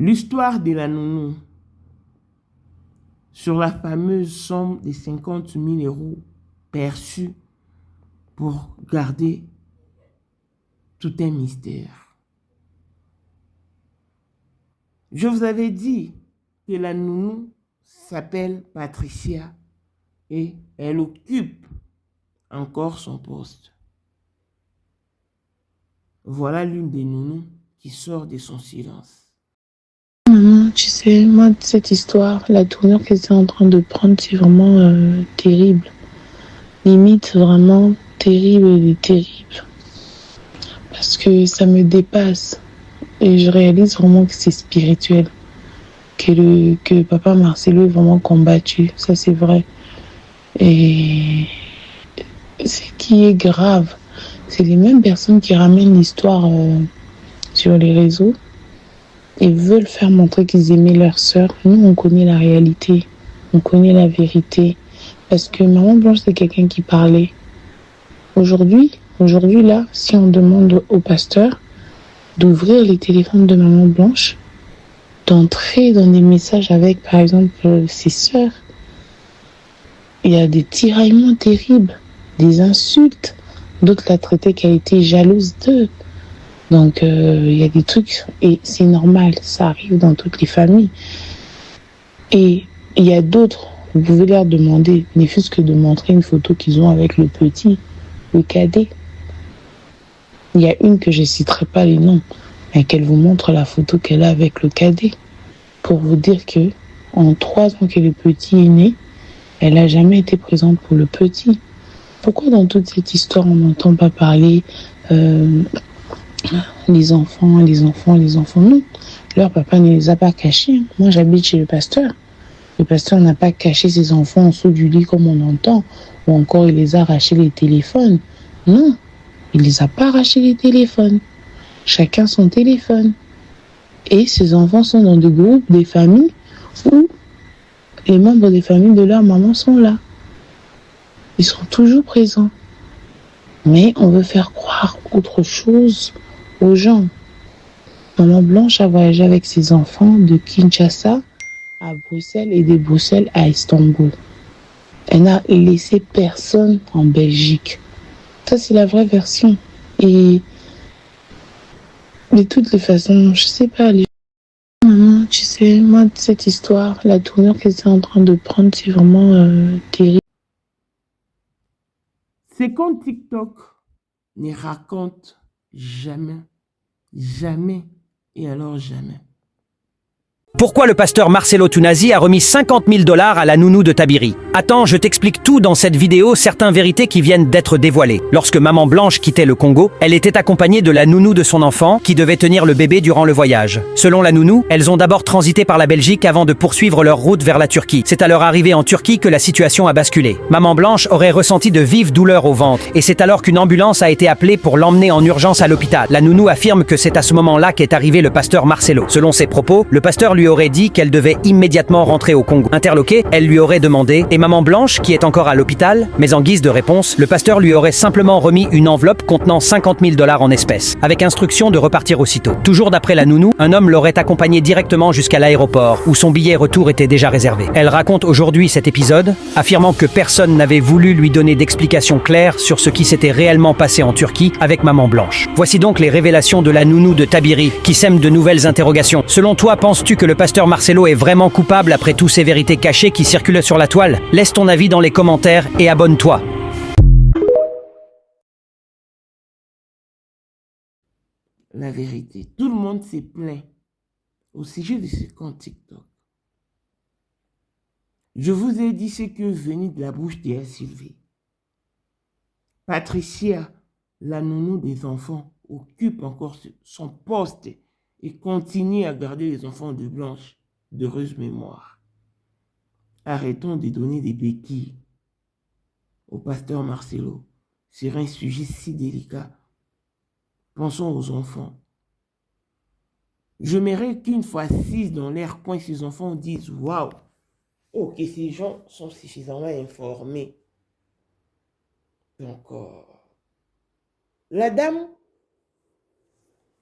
L'histoire de la nounou sur la fameuse somme de 50 000 € perçue pour garder tout un mystère. Je vous avais dit que la nounou s'appelle Patricia et elle occupe encore son poste. Voilà l'une des nounous qui sort de son silence. Maman, tu sais, moi, cette histoire, la tournure qu'elle est en train de prendre, c'est vraiment terrible. Limite, vraiment terrible et terrible. Parce que ça me dépasse. Et je réalise vraiment que c'est spirituel. Que papa Marcelo est vraiment combattu. Ça, c'est vrai. Et ce qui est grave, c'est les mêmes personnes qui ramènent l'histoire sur les réseaux et veulent faire montrer qu'ils aimaient leur sœur. Nous, on connaît la réalité. On connaît la vérité. Parce que Maman Blanche, c'est quelqu'un qui parlait. Aujourd'hui, là, si on demande au pasteur d'ouvrir les téléphones de Maman Blanche, d'entrer dans des messages avec, par exemple, ses sœurs, il y a des tiraillements terribles, des insultes. D'autres la traitaient qu'elle était jalouse d'eux. Donc, il y a des trucs, et c'est normal, ça arrive dans toutes les familles. Et il y a d'autres, vous pouvez leur demander, ne fût-ce que de montrer une photo qu'ils ont avec le petit, le cadet. Il y a une que je ne citerai pas les noms, mais qu'elle vous montre la photo qu'elle a avec le cadet, pour vous dire que en 3 ans que le petit est né, elle n'a jamais été présente pour le petit. Pourquoi dans toute cette histoire, on n'entend pas parler les enfants? Non, leur papa ne les a pas cachés. Moi, j'habite chez le pasteur. Le pasteur n'a pas caché ses enfants en dessous du lit comme on entend, ou encore il les a arrachés les téléphones. Non, il ne les a pas arrachés les téléphones. Chacun son téléphone. Et ces enfants sont dans des groupes, des familles, où les membres des familles de leur maman sont là. Ils sont toujours présents. Mais on veut faire croire autre chose aux gens. Maman Blanche a voyagé avec ses enfants de Kinshasa à Bruxelles et de Bruxelles à Istanbul. Elle n'a laissé personne en Belgique. Ça, c'est la vraie version. Et de toutes les façons, je sais pas, maman, tu sais, moi, cette histoire, la tournure qu'elle est en train de prendre, c'est vraiment terrible. Ces comptes TikTok ne racontent jamais, jamais et alors jamais. Pourquoi le pasteur Marcelo Tunasi a remis 50 000 $ à la nounou de Tabiri? Attends, je t'explique tout dans cette vidéo, certaines vérités qui viennent d'être dévoilées. Lorsque Maman Blanche quittait le Congo, elle était accompagnée de la nounou de son enfant, qui devait tenir le bébé durant le voyage. Selon la nounou, elles ont d'abord transité par la Belgique avant de poursuivre leur route vers la Turquie. C'est à leur arrivée en Turquie que la situation a basculé. Maman Blanche aurait ressenti de vives douleurs au ventre, et c'est alors qu'une ambulance a été appelée pour l'emmener en urgence à l'hôpital. La nounou affirme que c'est à ce moment-là qu'est arrivé le pasteur Marcelo. Selon ses propos, le pasteur lui aurait dit qu'elle devait immédiatement rentrer au Congo. Interloquée, elle lui aurait demandé « Et Maman Blanche, qui est encore à l'hôpital ?» Mais en guise de réponse, le pasteur lui aurait simplement remis une enveloppe contenant 50 000 $ en espèces, avec instruction de repartir aussitôt. Toujours d'après la nounou, un homme l'aurait accompagné directement jusqu'à l'aéroport, où son billet retour était déjà réservé. Elle raconte aujourd'hui cet épisode, affirmant que personne n'avait voulu lui donner d'explications claires sur ce qui s'était réellement passé en Turquie avec Maman Blanche. Voici donc les révélations de la nounou de Tabiri, qui sèment de nouvelles interrogations. Selon toi, penses-tu que le pasteur Marcelo est vraiment coupable après toutes ces vérités cachées qui circulent sur la toile? Laisse ton avis dans les commentaires et abonne-toi. La vérité, tout le monde s'est plaint au sujet de ce compte TikTok. Je vous ai dit ce que venait de la bouche de Sylvie. Patricia, la nounou des enfants, occupe encore son poste et continue à garder les enfants de Blanche d'heureuse mémoire. Arrêtons de donner des béquilles au pasteur Marcelo sur un sujet si délicat. Pensons aux enfants. J'aimerais qu'une fois assis dans leur coin, ces enfants disent « Waouh, oh, que ces gens sont suffisamment informés. » Donc, la dame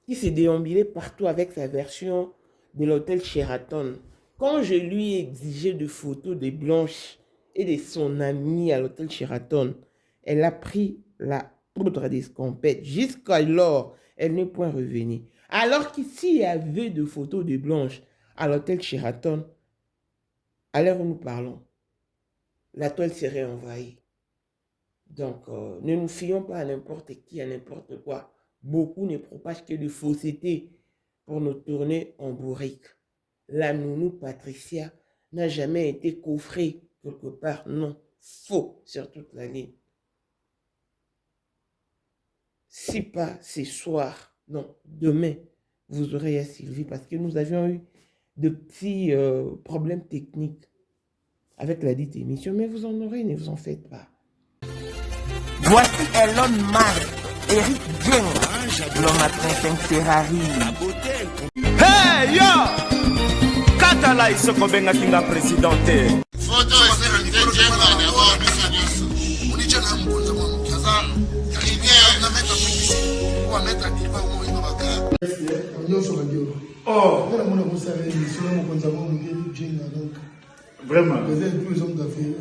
qui s'est déambulée partout avec sa version de l'hôtel Sheraton, quand je lui ai exigé des photos de Blanche et de son amie à l'hôtel Sheraton, elle a pris la poudre d'escampette. Jusqu'alors, elle n'est point revenue. Alors qu'ici, il y avait des photos de Blanche à l'hôtel Sheraton, à l'heure où nous parlons, la toile serait envahie. Donc, ne nous fions pas à n'importe qui, à n'importe quoi. Beaucoup ne propagent que de fausseté pour nous tourner en bourrique. La nounou Patricia n'a jamais été coffrée quelque part. Non, faux sur toute la ligne. Si pas ce soir, non, demain, vous aurez à Sylvie parce que nous avions eu de petits problèmes techniques avec la dite émission, mais vous en aurez, ne vous en faites pas. Voici Elon Musk, Eric Jeng, l'homme à 35 Ferrari. Hey yo! Katala iso kobenga kinga presidente. Photo Eric Jeng na wa bisanyoso. Unicha na mbonza mwa mkaza. Karibia na meta mkisi. Kwa meta kipa mwa ino baka. Nyoso badio. Oh, Ngana mona musala ni solo mo konza mwa Eric Jeng donc. vraiment. Vous êtes plus hommes d'affaires.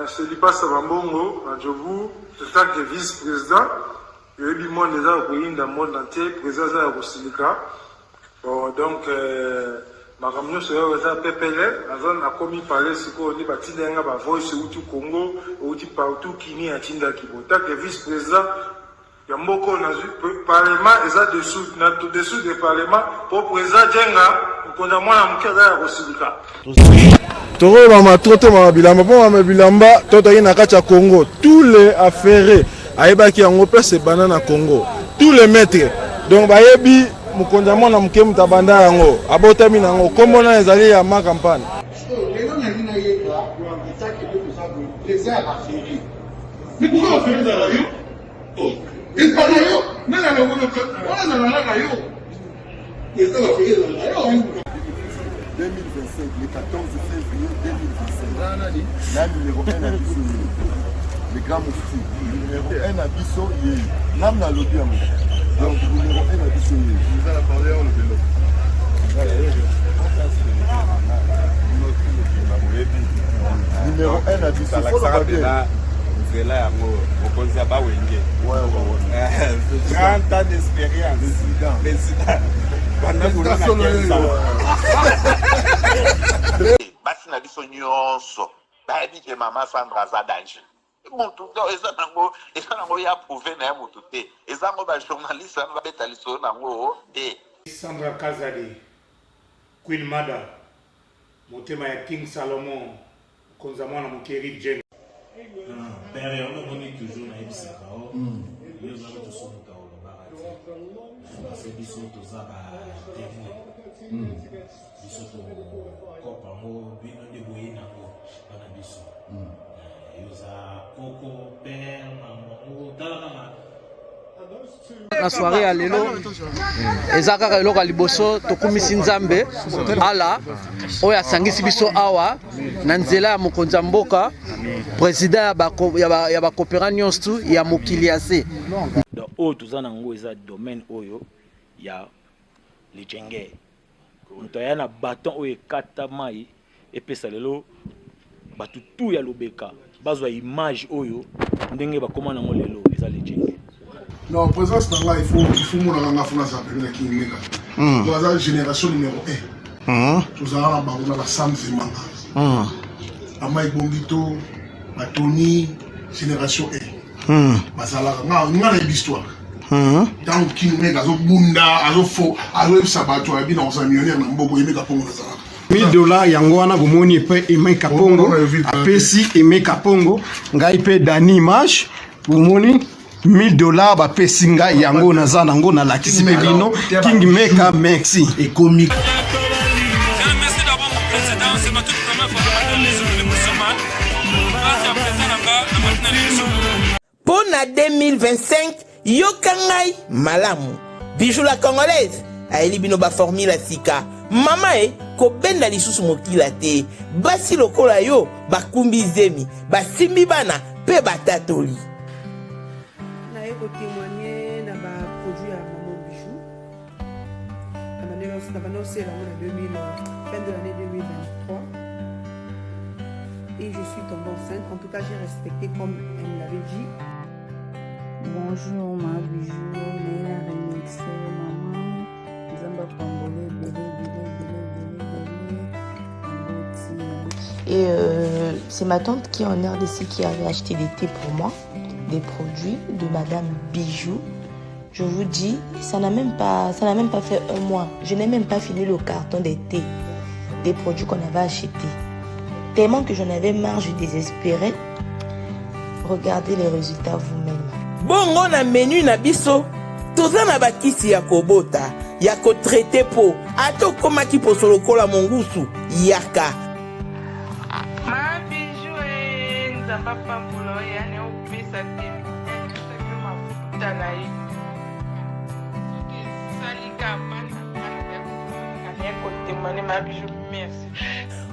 C'est Lipa Sabambongo, à Djobu, en tant que vice-président. Il y a eu monde déjà au pays, dans le monde entier, président de Rosilika. Donc, ma camion serait PPL, la zone a commis parler, c'est qu'on dit, bâti d'un gars, voice ou tout Congo, ou tout partout, qui n'y a Tinda Kibo. En tant que vice-président, il y a beaucoup de parlement, et ça dessous des parlements, pour président Djenga, qu'on a moins à mourir à Rosilika. Toro mama trote mama bilamba po mama bilamba tota ina kacha Congo tous les affairés ayebaki yango place banana Congo tous les maîtres donc bayebi mukonza mwana muke mutabanda yango abotami nango komona ezali ya ma campagne lelo na nina yeka itaki de kusabu les a affaires. Mais pourquoi on fait ça là yo? Oh, et pas là yo. Nana le ko ko. Ona na na yo. Les a affaires là yo. 2025, le 14 février 2025. La numéro 1 à Bisso, le grand moufti. Numéro 1 à Bisso, l'âme n'a lobby à moi. Donc, numéro 1 à Bisso. Vous allez parler en le vélo. Numéro 1 à Bisso, il faut le regarder. C'est là, on pense à Bawenge. Ouais. 30 ans d'expérience. Président. Basi na biso nyonso bayebi ke mama Sandra aza danger mutu to eza nango ya prouver na ya mutu te eza ngo ba journaliste na babeta lisolo nango te. Sandra Kazadi, Queen Mada, motema ya King Salomon, konza mwana mukeri Jeng. Père, on est toujours na ebisaka o. Yo za to so ka o barati. Parce que biso to za ba témoin. Biso to kopa mo bino de boyina o bana biso. Yo za koko père maman tala na soirée ya lelo eza kaka eloko ya liboso tokumisi nzambe ala oyo asangisi biso awa na nzela ya mokonzi ya mboka président ya bakopera nyonso ya mokili ya se oyo toza nango eza domaine oyo ya lijenge moto aya na baton oyo ekata mai epesa lelo bato tu ya lobeka bazwa image oyo ndenge bakoma nango lelo eza lijenge. Non, présence là, il faut mon la France à qui meka. Dans la génération numéro 1. Nous avons la Sam Zemanga. Amai Bongito, Tony, génération 1. Basala, on a l'histoire. Dans qui meka azo bunda, azo fo, azo sabato abi dans un millionnaire na mboko yemeka pongo nasala. $1000 yango wana bomoni pe emeka pongo apesi emeka pongo ngai pe dani image bomoni $1000 ba pesinga yango naza nango na lakisi pe bino King Meka merci et comique. Merci d'abord mon président, c'est ma toute première fois dans les jours de musulmans. Merci à président Nanga, Pour la 2025, yokangai malamu. Bijou la congolaise, aeli bino ba formule sika. Mama ko benda lisusu mokila te. Basi lokola yo bakumbi zemi, basimbi bana pe batatoli. Témoigner dans ma produit à Maman Bijou. La manière na banda osala yango na fin de l'année 2023 et je suis tombée enceinte. En tout cas, j'ai respecté comme elle me l'avait dit. Bonjour ma bijou, Naila remixé maman, Zamba Pangolé, Et c'est ma tante qui est en RDC qui avait acheté des thés pour moi, des produits de Madame Bijou. Je vous dis, ça n'a même pas fait un mois. Je n'ai même pas fini le carton des thés, des produits qu'on avait achetés. Tellement que j'en avais marre, je désespérais. Regardez les résultats vous-même. Bongo na menu na biso toza na bakisi ya kobota ya kotraite po ato komaki poso lokola mongusu yaka ma bijou nzamba pambola yani opesa te mafuta na ye salika bana ya kotemane ma bijou merci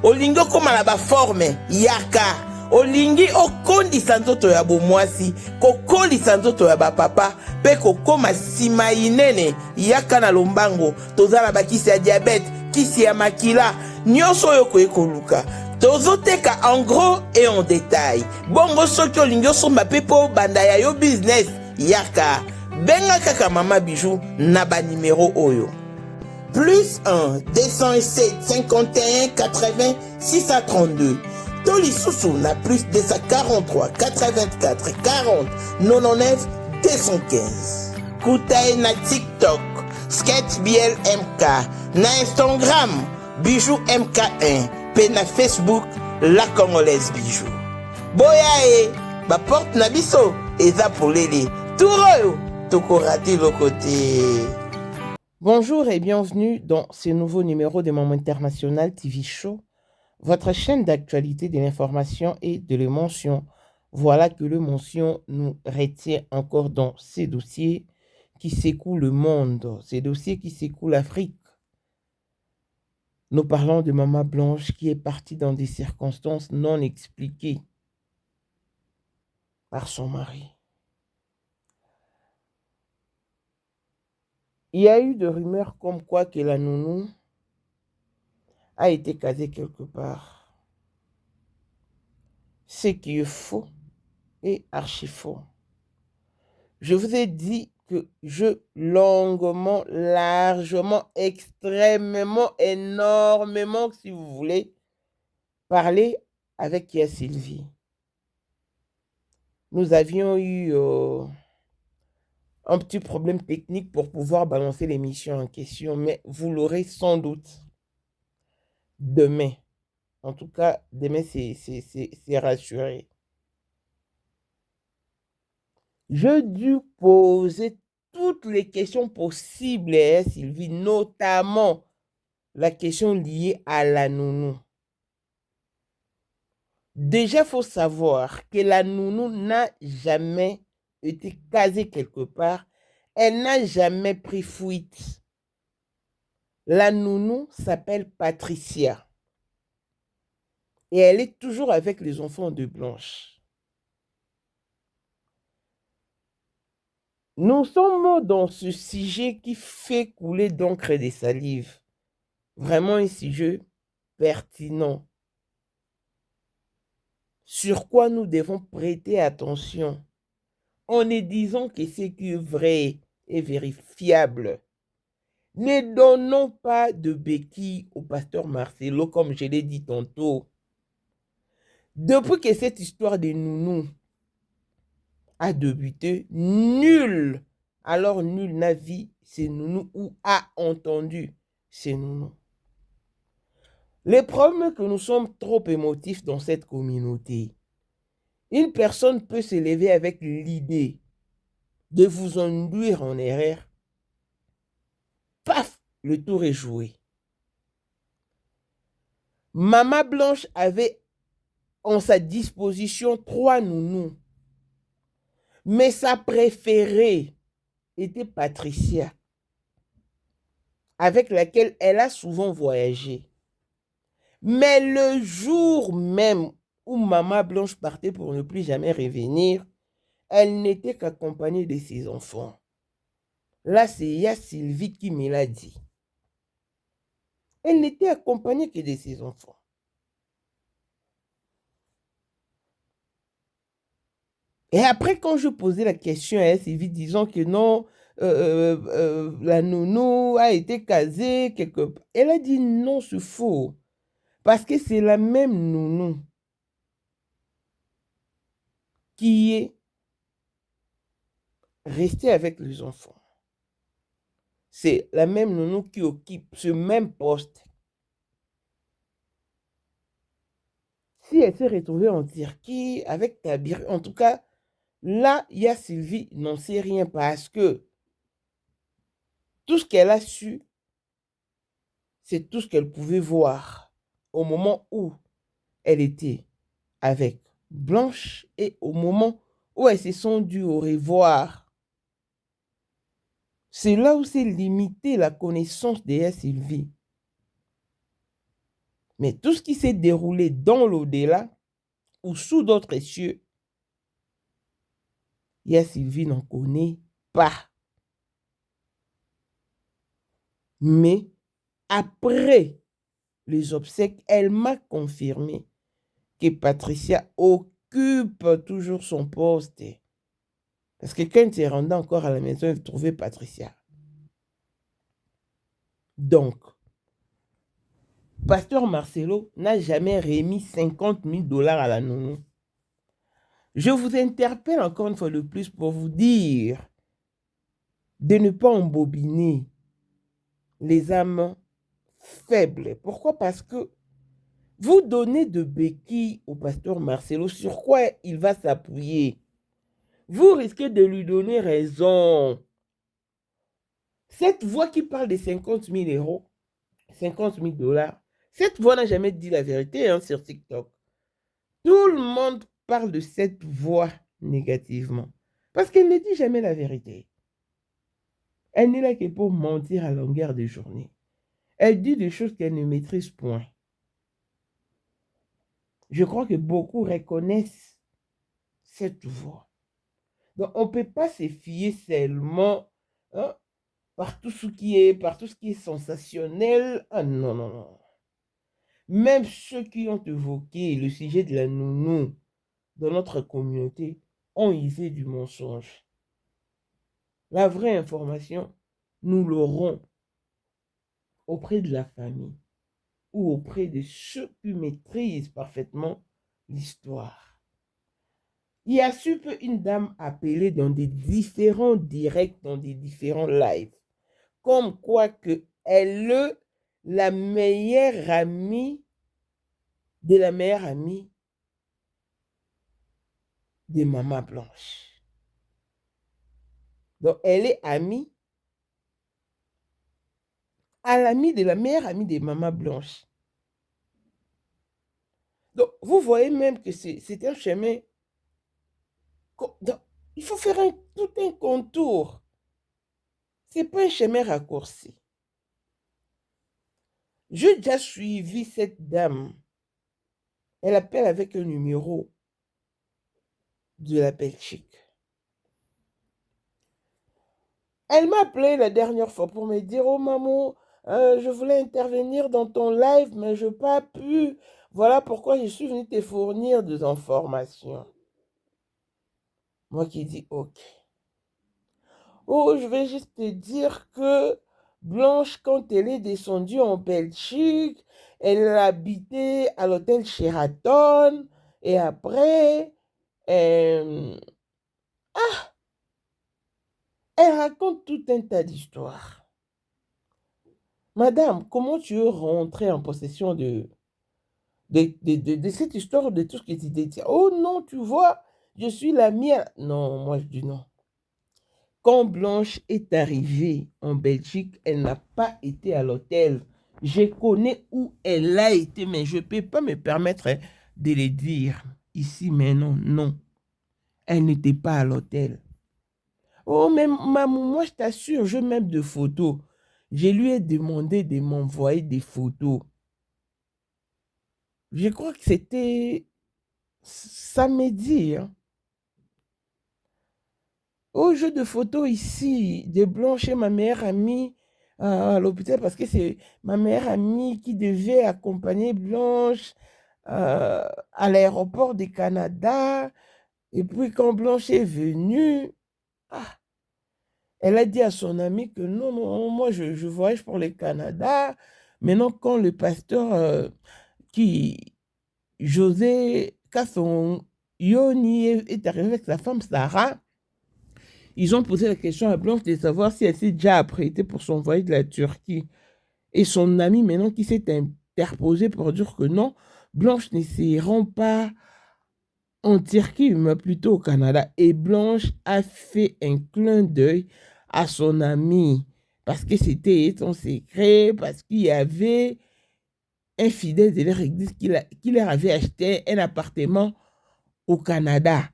olingi okoma na baforme yaka olingi okondisa nzoto ya bomwasi kokolisa nzoto ya bapapa mpe kokoma nsima inene yaka na lombango toza na bakisi ya diabete kisi ya makila nyonso oyo koye koluka tozoteka en gros et en détail bongo soki olingi osomba mpe mpo banda ya yo business yaka benga kaka mama bijou na banimero oyo plus 1 207 51 80 632 Toli Soussou na plus 243 84 40 99 215. Koutaï na TikTok, Sketch BL MK, na Instagram, Bijou MK1, pe na Facebook, La Congolaise Bijou. Boya ba porte na biso, eza polele, touroyo, toko raté le côté. Bonjour et bienvenue dans ce nouveau numéro de Maman International TV Show. Votre chaîne d'actualité, de l'information et de l'émotion. Voilà que l'émotion nous retient encore dans ces dossiers qui secouent le monde, ces dossiers qui secouent l'Afrique. Nous parlons de Maman Blanche qui est partie dans des circonstances non expliquées par son mari. Il y a eu des rumeurs comme quoi que la nounou a été casé quelque part. Ce qui est faux et archi faux. Je vous ai dit que je longuement, largement, extrêmement, énormément, si vous voulez, parler avec Kia Sylvie. Nous avions eu un petit problème technique pour pouvoir balancer l'émission en question, mais vous l'aurez sans doute demain. En tout cas, demain, c'est rassuré. Je dû poser toutes les questions possibles à Sylvie, notamment la question liée à la nounou. Déjà, il faut savoir que la nounou n'a jamais été casée quelque part. Elle n'a jamais pris fuite. La nounou s'appelle Patricia. Et elle est toujours avec les enfants de Blanche. Nous sommes dans ce sujet qui fait couler d'encre et des salives. Vraiment un sujet pertinent. Sur quoi nous devons prêter attention en ne disant que ce qui est vrai et vérifiable. Ne donnons pas de béquilles au pasteur Marcelo, comme je l'ai dit tantôt. Depuis que cette histoire de nounou a débuté, nul n'a vu ces nounous ou a entendu ces nounous. Le problème est que nous sommes trop émotifs dans cette communauté. Une personne peut se lever avec l'idée de vous induire en erreur. Paf, le tour est joué. Maman Blanche avait en sa disposition 3 nounous. Mais sa préférée était Patricia, avec laquelle elle a souvent voyagé. Mais le jour même où Maman Blanche partait pour ne plus jamais revenir, elle n'était qu'accompagnée de ses enfants. Là, c'est Sylvie qui me l'a dit. Elle n'était accompagnée que de ses enfants. Et après, quand je posais la question à Sylvie, disant que non, la nounou a été casée quelque part, elle a dit non, c'est faux. Parce que c'est la même nounou qui est restée avec les enfants. C'est la même nounou qui occupe ce même poste. Si elle s'est retrouvée en Turquie avec Tabiri, en tout cas, là, il y a Sylvie n'en sait rien parce que tout ce qu'elle a su, c'est tout ce qu'elle pouvait voir au moment où elle était avec Blanche et au moment où elles se sont dues au revoir. C'est là où s'est limitée la connaissance de Sylvie. Mais tout ce qui s'est déroulé dans l'au-delà ou sous d'autres cieux, Sylvie n'en connaît pas. Mais après les obsèques, elle m'a confirmé que Patricia occupe toujours son poste. Parce que quand il s'est rendu encore à la maison, il trouvait Patricia. Donc, Pasteur Marcelo n'a jamais remis 50 000 $ à la nounou. Je vous interpelle encore une fois de plus pour vous dire de ne pas embobiner les âmes faibles. Pourquoi? Parce que vous donnez de béquilles au pasteur Marcelo, sur quoi il va s'appuyer. Vous risquez de lui donner raison. Cette voix qui parle de 50 000 €, 50 000 $, cette voix n'a jamais dit la vérité sur TikTok. Tout le monde parle de cette voix négativement. Parce qu'elle ne dit jamais la vérité. Elle n'est là que pour mentir à longueur de journée. Elle dit des choses qu'elle ne maîtrise point. Je crois que beaucoup reconnaissent cette voix. Donc, on ne peut pas se fier seulement par tout ce qui est sensationnel. Ah non, non, non. Même ceux qui ont évoqué le sujet de la nounou dans notre communauté ont usé du mensonge. La vraie information, nous l'aurons auprès de la famille ou auprès de ceux qui maîtrisent parfaitement l'histoire. Il y a su peu une dame appelée dans des différents directs, dans des différents lives, comme quoi que elle est la meilleure amie de la meilleure amie de Maman Blanche. Donc, elle est amie à l'amie de la meilleure amie de Maman Blanche. Donc, vous voyez même que c'est un chemin. Donc, il faut faire tout un contour. Ce n'est pas un chemin raccourci. J'ai déjà suivi cette dame. Elle appelle avec un numéro de la Belgique. Elle m'a appelé la dernière fois pour me dire « Oh maman, je voulais intervenir dans ton live, mais je n'ai pas pu. Voilà pourquoi je suis venue te fournir des informations. » Moi qui dis « Ok. Oh, je vais juste te dire que Blanche, quand elle est descendue en Belgique, elle habitait à l'hôtel Sheraton. Et après, elle raconte tout un tas d'histoires. Madame, comment tu es rentrée en possession de cette histoire, de tout ce que tu détiens? Oh non, tu vois, je suis la mienne. Non, moi je dis non. Quand Blanche est arrivée en Belgique, elle n'a pas été à l'hôtel. Je connais où elle a été, mais je ne peux pas me permettre de le dire ici, mais non, non. Elle n'était pas à l'hôtel. Oh, mais maman, moi je t'assure, je même de photos. Je lui ai demandé de m'envoyer des photos. Je crois que c'était samedi. Au jeu de photos ici, de Blanche et ma meilleure amie à l'hôpital parce que c'est ma meilleure amie qui devait accompagner Blanche à l'aéroport du Canada. Et puis quand Blanche est venue, elle a dit à son ami que non, moi je voyage pour le Canada. Maintenant, quand le pasteur José Kasson Yoni est arrivé avec sa femme Sarah, ils ont posé la question à Blanche de savoir si elle s'est déjà apprêtée pour son voyage de la Turquie. Et son ami maintenant qui s'est interposé pour dire que non, Blanche ne se rend pas en Turquie, mais plutôt au Canada. Et Blanche a fait un clin d'œil à son ami parce que c'était son secret, parce qu'il y avait un fidèle de leur église qui leur avait acheté un appartement au Canada.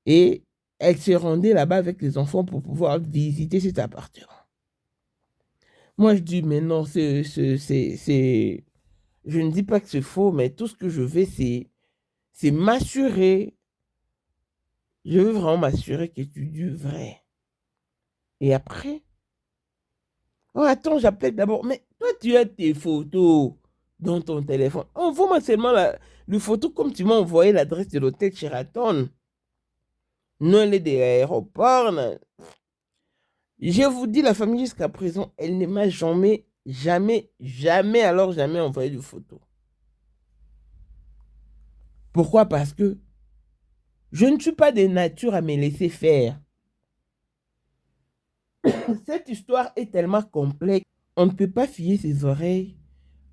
Et elle se rendait là-bas avec les enfants pour pouvoir visiter cet appartement. Moi, je dis, mais non, je ne dis pas que c'est faux, mais tout ce que je veux, c'est m'assurer. Je veux vraiment m'assurer que tu dis vrai. Et après, attends, j'appelle d'abord. Mais toi, tu as tes photos dans ton téléphone. Envoie-moi seulement le photo comme tu m'as envoyé l'adresse de l'hôtel Sheraton. Non, elle est de l'aéroport. Je vous dis, la famille jusqu'à présent, elle ne m'a jamais envoyé de photos. Pourquoi? Parce que je ne suis pas de nature à me laisser faire. Cette histoire est tellement complexe, on ne peut pas fier ses oreilles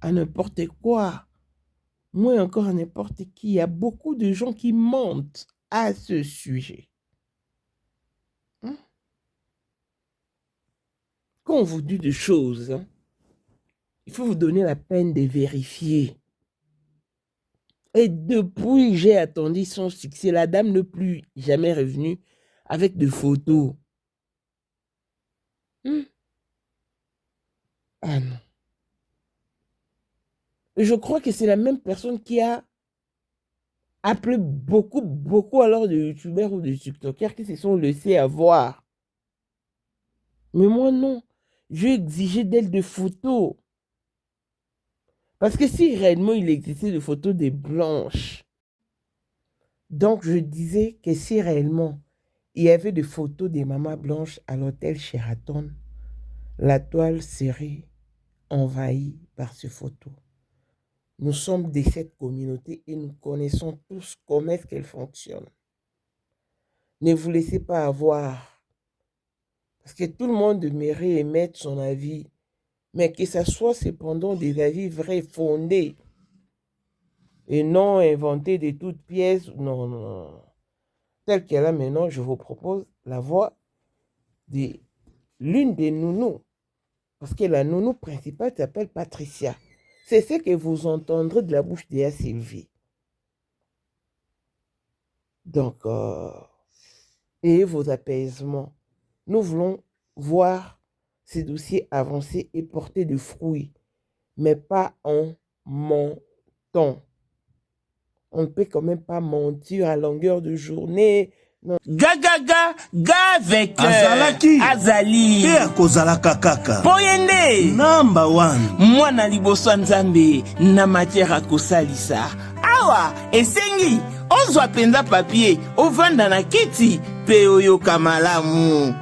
à n'importe quoi. Moi encore à n'importe qui. Il y a beaucoup de gens qui mentent à ce sujet. Quand on vous dit des choses, il faut vous donner la peine de vérifier. Et depuis, j'ai attendu son succès. La dame n'est plus jamais revenue avec des photos. Ah non. Je crois que c'est la même personne qui a appelé beaucoup alors de youtubeurs ou de tiktokers qui se sont laissés avoir. Mais moi non. J'ai exigé d'elle des photos. Parce que si réellement il existait des photos des Blanches, donc je disais que si réellement il y avait des photos des mamans Blanches à l'hôtel Sheraton, la toile serait envahie par ces photos. Nous sommes de cette communauté et nous connaissons tous comment est-ce qu'elle fonctionne. Ne vous laissez pas avoir. Parce que tout le monde aimerait émettre son avis. Mais que ce soit cependant des avis vrais, fondés. Et non inventés de toutes pièces. Non. Tel qu'elle a maintenant, je vous propose la voix de l'une des nounous. Parce que la nounou principale s'appelle Patricia. C'est ce que vous entendrez de la bouche d'A Sylvie. Donc, et vos apaisements. Nous voulons voir ces dossiers avancer et porter des fruits, mais pas en mentant. On ne peut quand même pas mentir à longueur de journée. Non. Ga avec Azali te akozalaka kaka Poyende number 1 mwana liboso nzambe na matière akosalisa awa esengi ozwa penza papier ovanda na kiti pe oyoka malamu.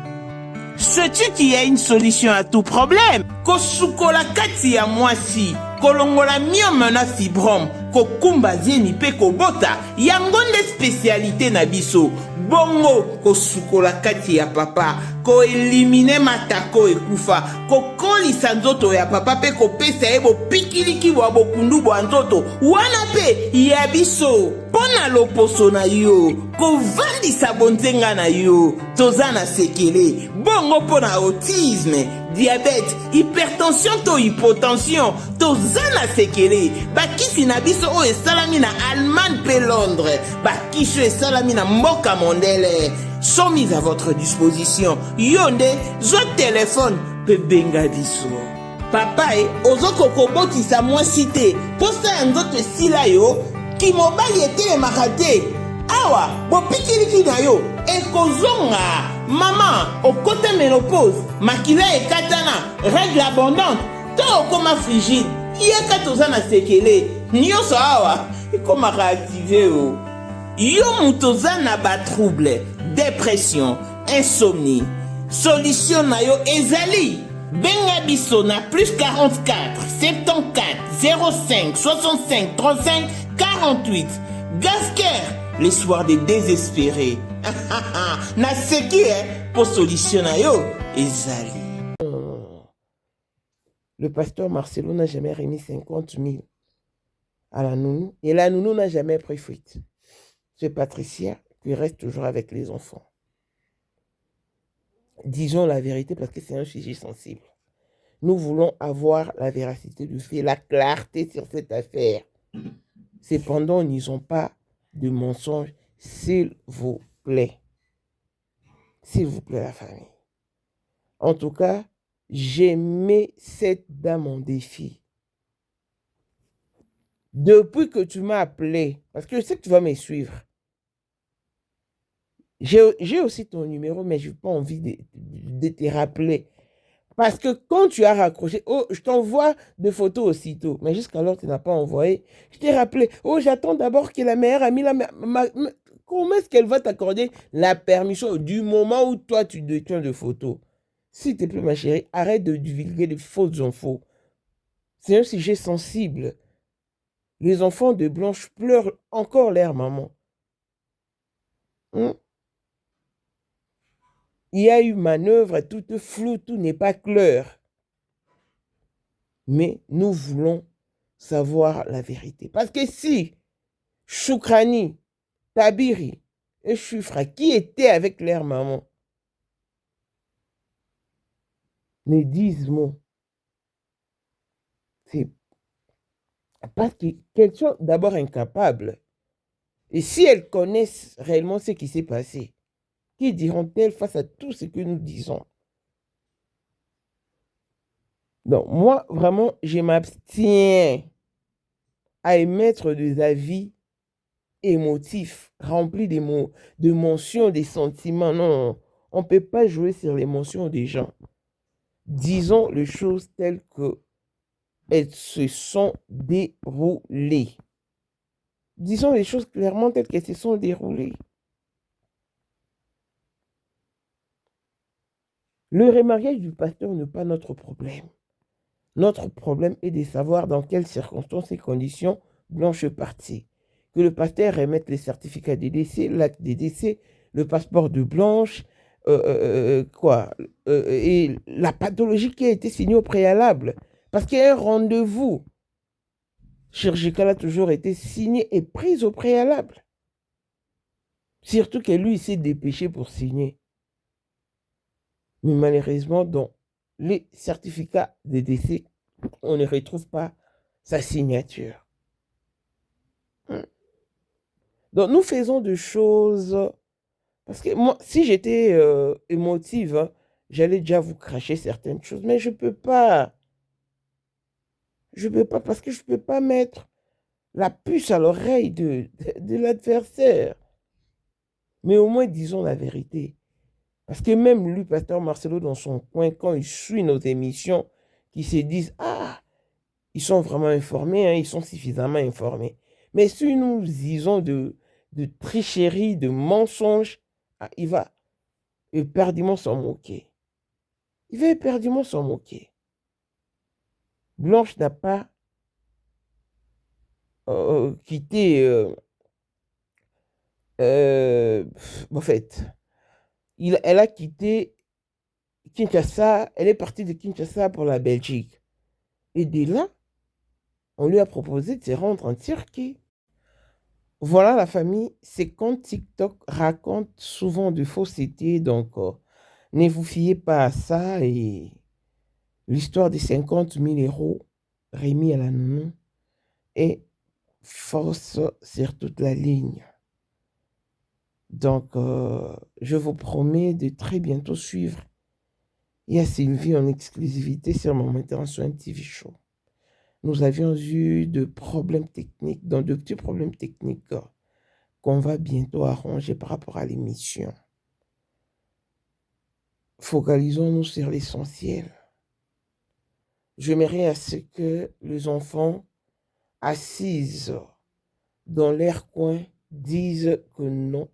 Sais-tu qu'il y a une solution à tout problème? Kosukola kati ya mwasi, kolongola myome na fibrome, kokumba zieni pe kobota, yango nde spécialité na biso. Bongo kosukola kati ya papa, ko elimine matako ekufa, kokolisa nzoto ya papa pe kopesa ye bopikiliki bwa bokundu bwa nzoto, wana pe ya biso. Pona loposo na yo, kovandisa bonzenga na yo, toza na sekele. Bongo pona autisme, diabète, hypertension to hypotension, toza na sekele. Bakisi na biso o esalami na Allemagne pe Londres, bakisho esalami na mboka mondele, sont mis à votre disposition. Yonde, zo téléphone pe benga biso. Papa ozoko kobotisa mwasi te, posa ya nzoto esila yo, ki mobali etelemaka te. Awa bopikiliki na yo ekozonga. Mama okota menopause, makila ekatana, règle abondante, to okoma frigide, yeka toza na sekele, nyonso awa, ekoma réactivé o. Yo mutoza na ba trouble, dépression, insomnie. Solution na yo ezali. Benga biso na plus 44 74 05 65 35 48. Gasker, les soirs des désespérés. Na seki pour solution na yo ezali. Le pasteur Marcelo n'a jamais remis 50 000 à la nounou. Et la nounou n'a jamais pris fuite. C'est Patricia qui reste toujours avec les enfants. Disons la vérité parce que c'est un sujet sensible. Nous voulons avoir la véracité du fait, la clarté sur cette affaire. Cependant, n'isons pas de mensonges, s'il vous plaît. S'il vous plaît, la famille. En tout cas, j'ai mis cette dame en défi. Depuis que tu m'as appelé, parce que je sais que tu vas me suivre, j'ai aussi ton numéro, mais je n'ai pas envie de te rappeler. Parce que quand tu as raccroché, oh, je t'envoie des photos aussitôt. Mais jusqu'alors, tu n'as pas envoyé. Je t'ai rappelé, oh, j'attends d'abord que la meilleure amie, comment est-ce qu'elle va t'accorder la permission du moment où toi, tu détiens des photos? S'il te plaît, ma chérie, arrête de divulguer des fausses infos. C'est un sujet sensible. Les enfants de Blanche pleurent encore leur maman. Il y a eu manœuvre, tout est flou, tout n'est pas clair. Mais nous voulons savoir la vérité. Parce que si Choukrani, Tabiri et Chufra, qui étaient avec leur maman, ne disent mot, c'est parce qu'elles sont d'abord incapables. Et si elles connaissent réellement ce qui s'est passé, qui diront-elles face à tout ce que nous disons? Donc, moi, vraiment, je m'abstiens à émettre des avis émotifs, remplis de mentions, des sentiments. Non, on ne peut pas jouer sur l'émotion des gens. Disons les choses telles qu'elles se sont déroulées. Disons les choses clairement telles qu'elles se sont déroulées. Le remariage du pasteur n'est pas notre problème. Notre problème est de savoir dans quelles circonstances et conditions Blanche est partie. Que le pasteur remette les certificats de décès, l'acte de décès, le passeport de Blanche, et la pathologie qui a été signée au préalable. Parce qu'il y a un rendez-vous chirurgical a toujours été signé et pris au préalable. Surtout que lui, il s'est dépêché pour signer. Mais malheureusement, dans les certificats de décès, on ne retrouve pas sa signature. Donc, nous faisons des choses... Parce que moi, si j'étais émotive, j'allais déjà vous cracher certaines choses. Mais je ne peux pas. Je ne peux pas parce que je ne peux pas mettre la puce à l'oreille de l'adversaire. Mais au moins, disons la vérité. Parce que même lui, pasteur Marcelo, dans son coin, quand il suit nos émissions, qui se disent, ah, ils sont vraiment informés, hein, ils sont suffisamment informés. Mais si nous disons de tricherie, de mensonges, ah, il va éperdument s'en moquer. Il va éperdument s'en moquer. Blanche n'a pas quitté... en fait... Elle a quitté Kinshasa, elle est partie de Kinshasa pour la Belgique. Et de là, on lui a proposé de se rendre en Turquie. Voilà la famille, ces comptes TikTok racontent souvent de faussetés, donc ne vous fiez pas à ça. Et l'histoire des 50 000 € remis à la nounou est fausse sur toute la ligne. Donc, je vous promets de très bientôt suivre. Il y a Sylvie en exclusivité sur mon intervention TV Show. Nous avions eu de problèmes techniques, donc de petits problèmes techniques qu'on va bientôt arranger par rapport à l'émission. focalisons-nous sur l'essentiel. J'aimerais à ce que les enfants assises dans leur coin disent que non,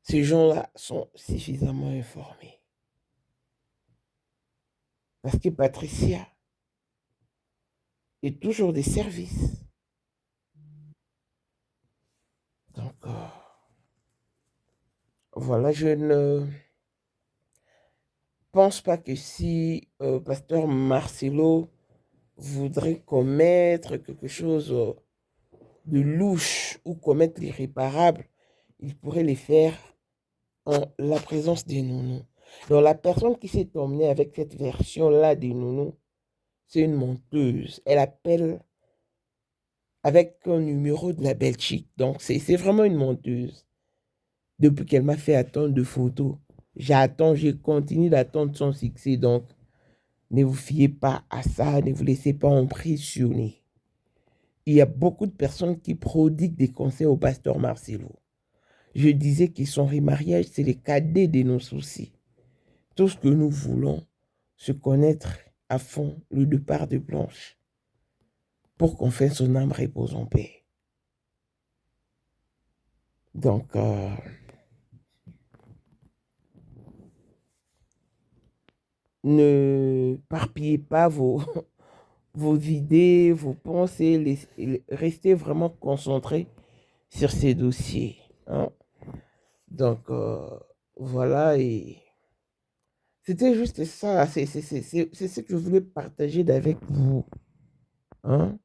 ces gens-là sont suffisamment informés. Parce que Patricia est toujours des services. Donc, voilà, je ne pense pas que si Pasteur Marcelo voudrait commettre quelque chose de louche ou commettre l'irréparable, il pourrait le faire en la présence des nounous. Donc la personne qui s'est emmenée avec cette version-là des nounous, c'est une menteuse. Elle appelle avec un numéro de la Belgique. Donc c'est vraiment une menteuse. Depuis qu'elle m'a fait attendre de photos, je continue d'attendre son succès. Donc ne vous fiez pas à ça, ne vous laissez pas impressionner. Il y a beaucoup de personnes qui prodiguent des conseils au pasteur Marcelo. Je disais que son remariage, c'est le cadet de nos soucis. Tout ce que nous voulons, se connaître à fond le départ de Blanche pour qu'enfin son âme repose en paix. Donc, ne parpillez pas vos idées, vos pensées, restez vraiment concentrés sur ces dossiers. Hein? Donc, voilà, et c'était juste ça, c'est ce que je voulais partager avec vous. Hein?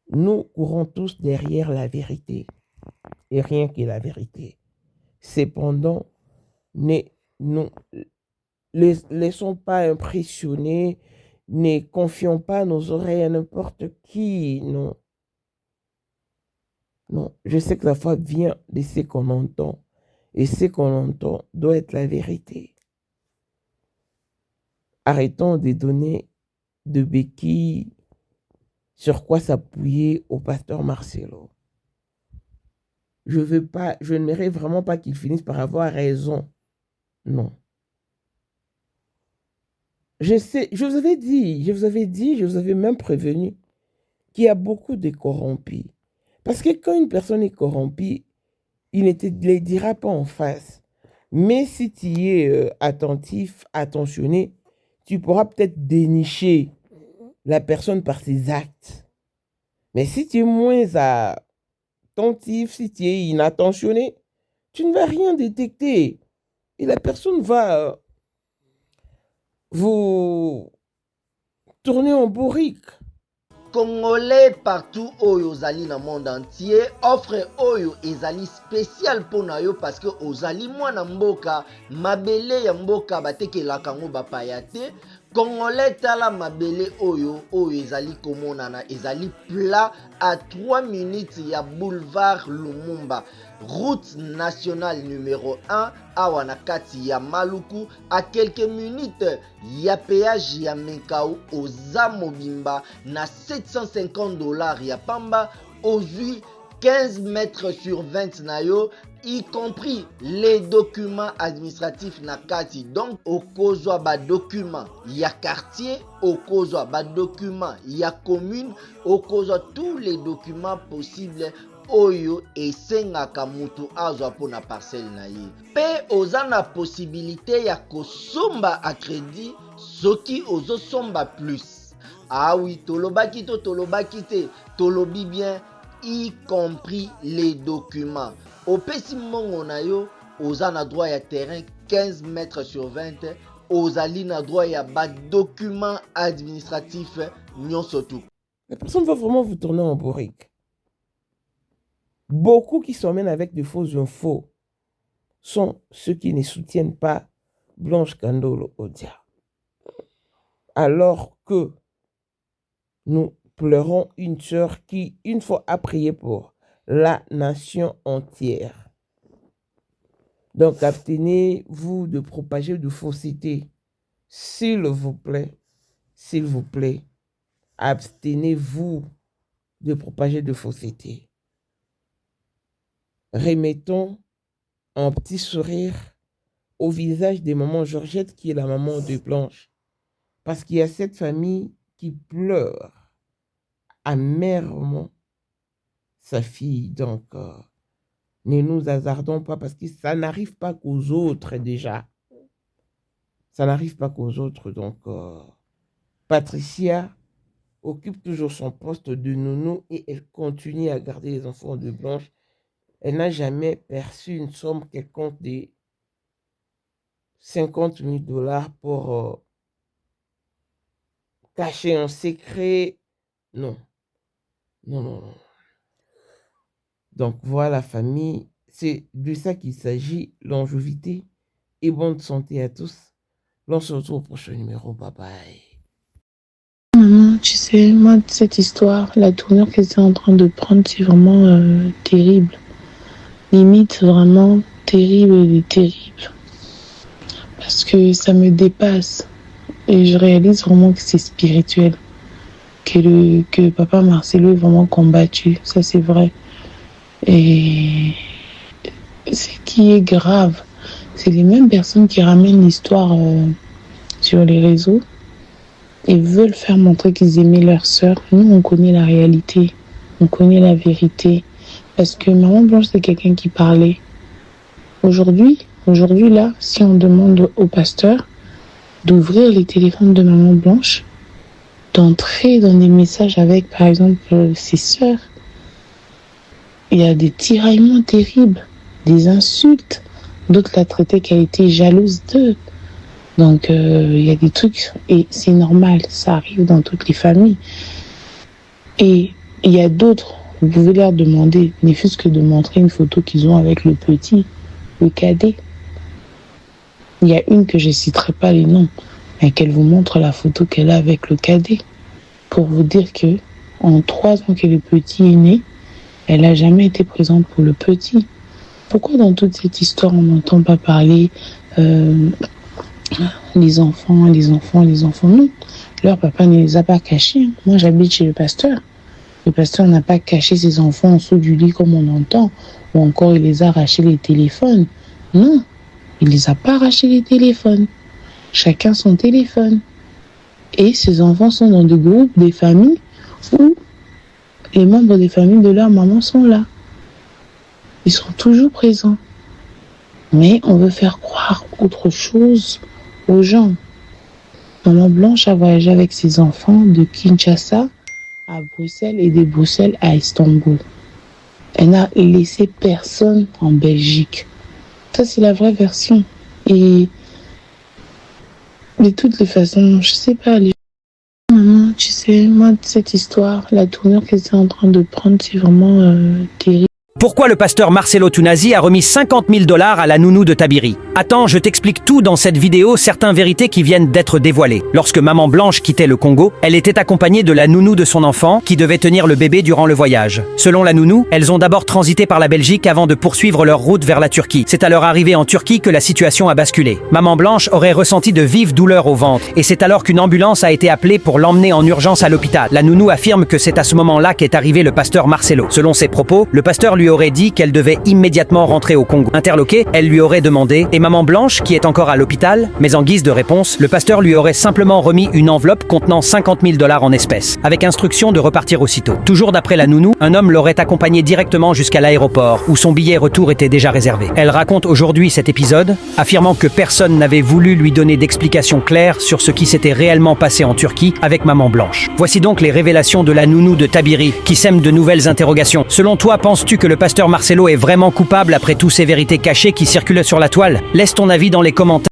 Nous courons tous derrière la vérité, et rien que la vérité. Cependant, ne nous laissons pas impressionner, ne confions pas nos oreilles à n'importe qui, non. Non, je sais que la foi vient de ce qu'on entend. Et ce qu'on entend doit être la vérité. Arrêtons de donner de béquilles sur quoi s'appuyer au pasteur Marcelo. Je n'aimerais vraiment pas qu'il finisse par avoir raison. Non. Je sais, je vous avais dit, je vous avais même prévenu qu'il y a beaucoup de corrompus. Parce que quand une personne est corrompue, il ne te le dira pas en face. Mais si tu es attentif, attentionné, tu pourras peut-être dénicher la personne par ses actes. Mais si tu es moins attentif, si tu es inattentionné, tu ne vas rien détecter. Et la personne va vous tourner en bourrique. Congolais partout oyo ozali na monde entier, offre oyo ezali spécial pona yo parce que ozali mwana mboka, mabele ya mboka batekelaka ngo bapaya te. Congolais tala mabele oyo ezali komonana, ezali plat à 3 minutes ya boulevard Lumumba, route nationale numéro 1 awa na kati ya Maluku, à quelques minutes ya péage ya Menkau oza mobimba na $750 ya pamba, ozui 15 mètres sur 20 na yo, y compris les documents administratifs na kati. Donc okozwa ba document ya quartier, okozwa ba document ya commune, okozwa tous les documents possibles oyo esengaka mutu azwa po na parcelle na ye. Pe oza na possibilité ya kosomba a crédit soki ozosomba plus. Ah oui, tolobaki to tolobaki te, tolobi bien, y compris les documents. Opesi mongo na yo, oza na droit ya terrain 15 mètres sur 20, ozali na droit ya ba document administratif nyonso tout. La personne va vraiment vous tourner en bourrique. Beaucoup qui s'emmènent avec de fausses infos sont ceux qui ne soutiennent pas Blanche Kandolo Odia. Alors que nous pleurons une sœur qui, une fois, a prié pour la nation entière. Donc, abstenez-vous de propager de fausseté. S'il vous plaît, abstenez-vous de propager de fausseté. Remettons un petit sourire au visage de maman Georgette, qui est la maman de Blanche. Parce qu'il y a cette famille qui pleure amèrement sa fille. Donc, ne nous hasardons pas, parce que ça n'arrive pas qu'aux autres déjà. Ça n'arrive pas qu'aux autres. Donc, Patricia occupe toujours son poste de nounou et elle continue à garder les enfants de Blanche. Elle n'a jamais perçu une somme quelconque de 50 000 $ pour cacher un secret. Non. Non, non, non. Donc voilà, famille, c'est de ça qu'il s'agit, longévité et bonne santé à tous. On se retrouve au prochain numéro. Bye bye. Maman, tu sais, moi, cette histoire, la tournure qu'elle est en train de prendre, c'est vraiment terrible. Limite, vraiment terrible et terrible. Parce que ça me dépasse. Et je réalise vraiment que c'est spirituel. Que papa Marcelo est vraiment combattu. Ça, c'est vrai. Et ce qui est grave, c'est les mêmes personnes qui ramènent l'histoire sur les réseaux et veulent faire montrer qu'ils aimaient leur sœur. Nous, on connaît la réalité, on connaît la vérité. Parce que Maman Blanche, c'est quelqu'un qui parlait. Aujourd'hui, là, si on demande au pasteur d'ouvrir les téléphones de Maman Blanche, d'entrer dans des messages avec, par exemple, ses sœurs, il y a des tiraillements terribles, des insultes. D'autres la traitaient qu'elle était jalouse d'eux. Donc, il y a des trucs, et c'est normal, ça arrive dans toutes les familles. Et il y a d'autres, vous pouvez leur demander, ne fût-ce que de montrer une photo qu'ils ont avec le petit, le cadet. Il y a une que je ne citerai pas les noms, mais qu'elle vous montre la photo qu'elle a avec le cadet, pour vous dire que en 3 ans que le petit est né, elle n'a jamais été présente pour le petit. Pourquoi dans toute cette histoire, on n'entend pas parler les enfants? Non, leur papa ne les a pas cachés. Moi, j'habite chez le pasteur. Le pasteur n'a pas caché ses enfants en dessous du lit comme on entend, ou encore il les a arrachés les téléphones. Non, il les a pas arrachés les téléphones. Chacun son téléphone. Et ces enfants sont dans des groupes, des familles où les membres des familles de leur maman sont là. Ils sont toujours présents. Mais on veut faire croire autre chose aux gens. Maman Blanche a voyagé avec ses enfants de Kinshasa à Bruxelles et de Bruxelles à Istanbul. Elle n'a laissé personne en Belgique. Ça, c'est la vraie version. Et de toutes les façons, je sais pas, maman, tu sais, moi, cette histoire, la tournure qu'elle est en train de prendre, c'est vraiment terrible. Pourquoi le pasteur Marcelo Tunazi a remis 50 000 $ à la nounou de Tabiri? Attends, je t'explique tout dans cette vidéo, certaines vérités qui viennent d'être dévoilées. Lorsque maman Blanche quittait le Congo, elle était accompagnée de la nounou de son enfant, qui devait tenir le bébé durant le voyage. Selon la nounou, elles ont d'abord transité par la Belgique avant de poursuivre leur route vers la Turquie. C'est à leur arrivée en Turquie que la situation a basculé. Maman Blanche aurait ressenti de vives douleurs au ventre, et c'est alors qu'une ambulance a été appelée pour l'emmener en urgence à l'hôpital. La nounou affirme que c'est à ce moment-là qu'est arrivé le pasteur Marcelo. Selon ses propos, le pasteur lui aurait dit qu'elle devait immédiatement rentrer au Congo. Interloquée, elle lui aurait demandé « Et maman Blanche, qui est encore à l'hôpital ?» Mais en guise de réponse, le pasteur lui aurait simplement remis une enveloppe contenant 50 000 $ en espèces, avec instruction de repartir aussitôt. Toujours d'après la nounou, un homme l'aurait accompagné directement jusqu'à l'aéroport, où son billet retour était déjà réservé. Elle raconte aujourd'hui cet épisode, affirmant que personne n'avait voulu lui donner d'explications claires sur ce qui s'était réellement passé en Turquie avec maman Blanche. Voici donc les révélations de la nounou de Tabiri, qui sème de nouvelles interrogations. Selon toi, penses-tu que le pasteur Marcelo est vraiment coupable après toutes ces vérités cachées qui circulent sur la toile? Laisse ton avis dans les commentaires.